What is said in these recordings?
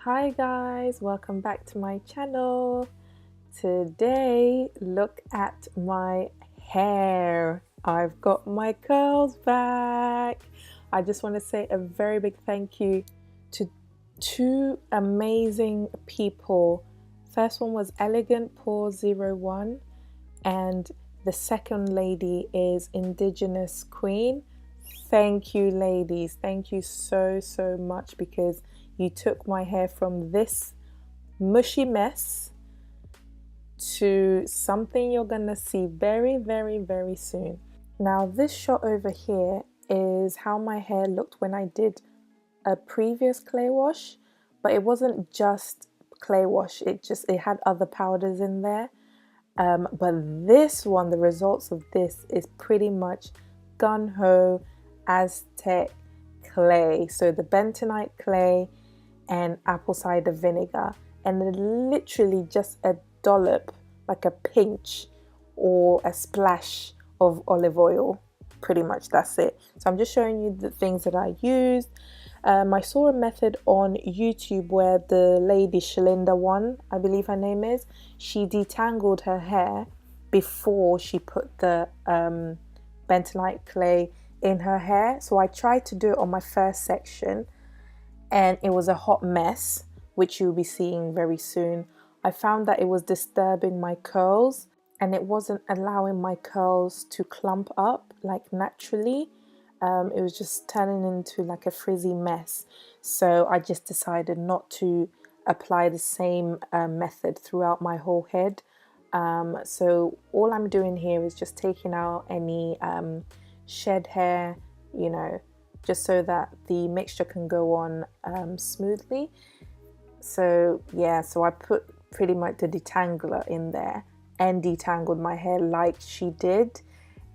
Hi guys, welcome back to my channel. Today, look at my hair. I've got my curls back. I just want to say a very big thank you to two amazing people. First one was Elegant Paw 01 and the second lady is Indigenous Queen. Thank you, ladies. Thank you so much, because you took my hair from this mushy mess to something you're gonna see very soon. Now this shot over here is how my hair looked when I did a previous clay wash, but it wasn't just clay wash, it had other powders in there. But this one, the results of this is pretty much gun-ho Aztec clay. So the bentonite clay and apple cider vinegar, and then literally just a dollop, like a pinch or a splash of olive oil. Pretty much that's it. So I'm just showing you the things that I used. I saw a method on YouTube where the lady Shalinda One, I believe her name is, she detangled her hair before she put the bentonite clay in her hair. So I tried to do it on my first section and it was a hot mess, which you'll be seeing very soon. I found that it was disturbing my curls and it wasn't allowing my curls to clump up like naturally. It was just turning into like a frizzy mess. So I just decided not to apply the same method throughout my whole head. So all I'm doing here is just taking out any shed hair, you know, just so that the mixture can go on smoothly. So yeah, so I put pretty much the detangler in there and detangled my hair like she did.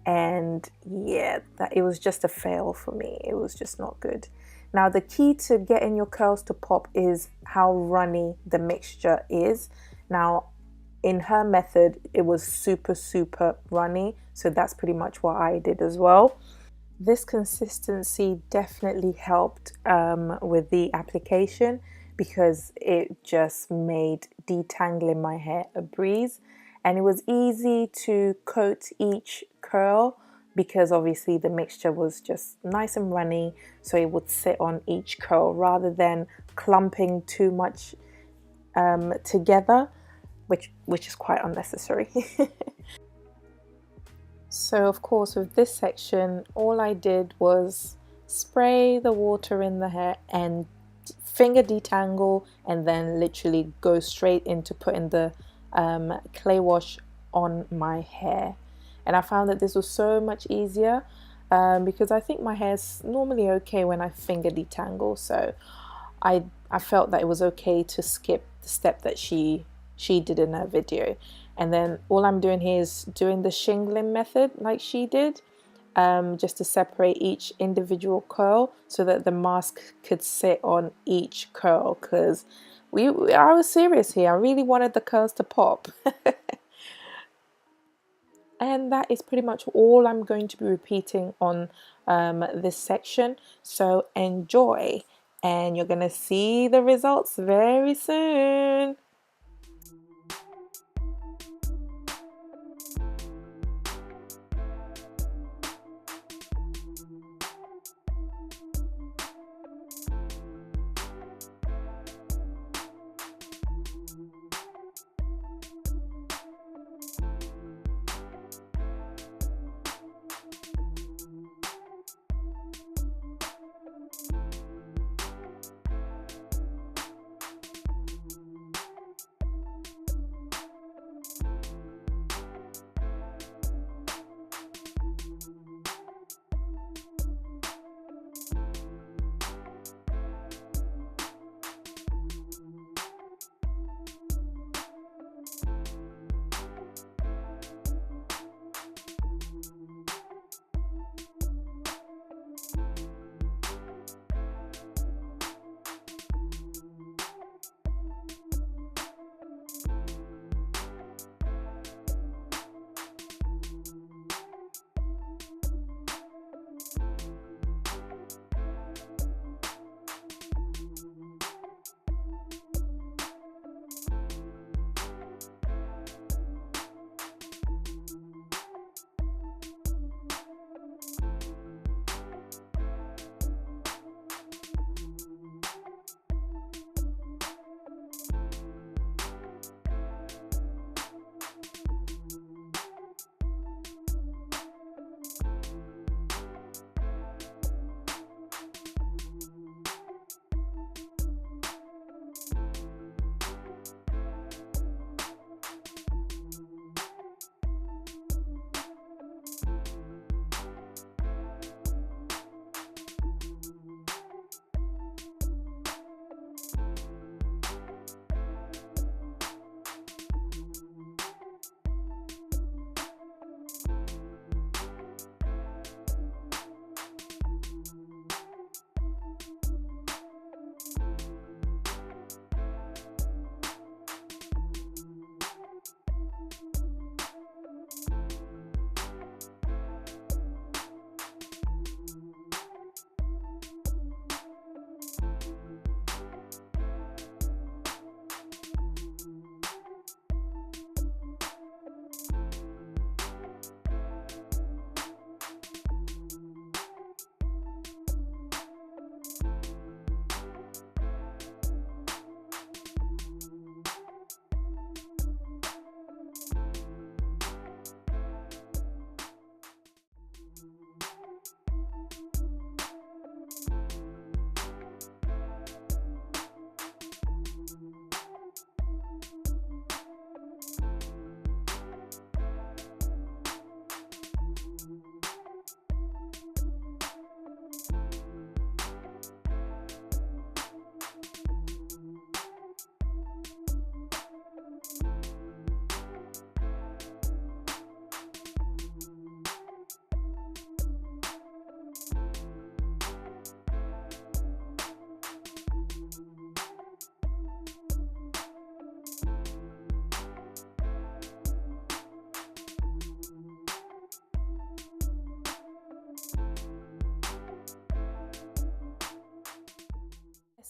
And yeah, that it was just a fail for me. It was just not good. Now the key to getting your curls to pop is how runny the mixture is. Now in her method it was super runny, so that's pretty much what I did as well. This consistency definitely helped with the application, because it just made detangling my hair a breeze. And it was easy to coat each curl because obviously the mixture was just nice and runny, so it would sit on each curl rather than clumping too much together, which is quite unnecessary. So of course with this section all I did was spray the water in the hair and finger detangle, and then literally go straight into putting the clay wash on my hair. And I found that this was so much easier because I think my hair's normally okay when I finger detangle, so I felt that it was okay to skip the step that she did in her video. And then all I'm doing here is doing the shingling method like she did, just to separate each individual curl so that the mask could sit on each curl, because I was serious here. I really wanted the curls to pop. And that is pretty much all I'm going to be repeating on this section. So enjoy, and you're going to see the results very soon.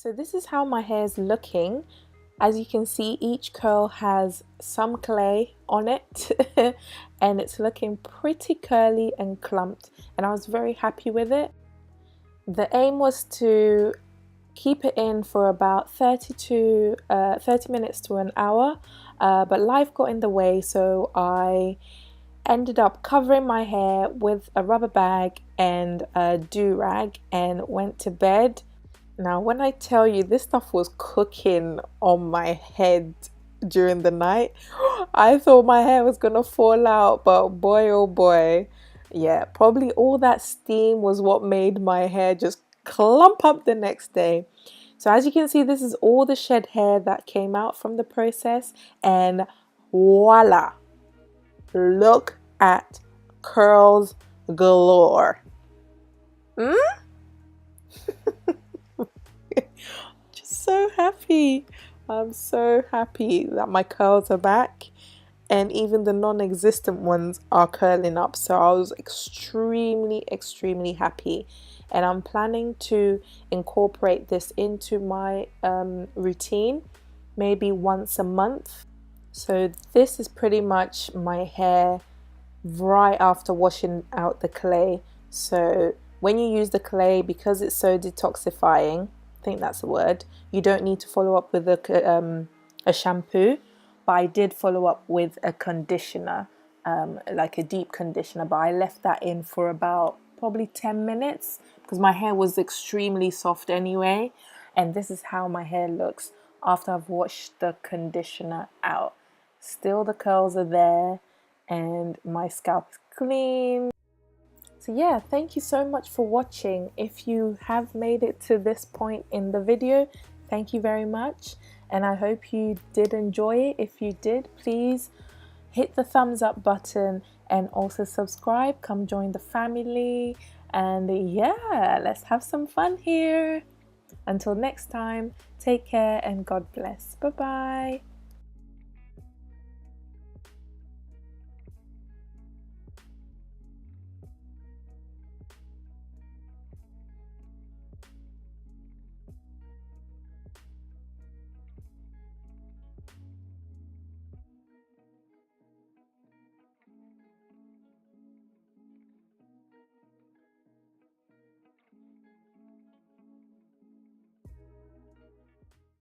So this is how my hair is looking. As you can see, each curl has some clay on it and it's looking pretty curly and clumped, and I was very happy with it. The aim was to keep it in for about 30 minutes to an hour, but life got in the way, so I ended up covering my hair with a rubber bag and a do-rag and went to bed. Now, when I tell you this stuff was cooking on my head during the night, I thought my hair was gonna fall out, but boy oh boy, yeah, probably all that steam was what made my hair just clump up the next day. So as you can see, this is all the shed hair that came out from the process, and voila, look at curls galore. Just so happy. I'm so happy that my curls are back, and even the non-existent ones are curling up. So I was extremely happy, and I'm planning to incorporate this into my routine maybe once a month. So this is pretty much my hair right after washing out the clay. So when you use the clay, because it's so detoxifying, I think that's the word, you don't need to follow up with a shampoo, but I did follow up with a conditioner, like a deep conditioner, but I left that in for about probably 10 minutes because my hair was extremely soft anyway. And this is how my hair looks after I've washed the conditioner out. Still the curls are there and my scalp is clean. So yeah, thank you so much for watching. If you have made it to this point in the video, thank you very much, and I hope you did enjoy it. If you did, please hit the thumbs up button and also subscribe. Come join the family, and yeah, let's have some fun here. Until next time, take care and God bless. Bye bye.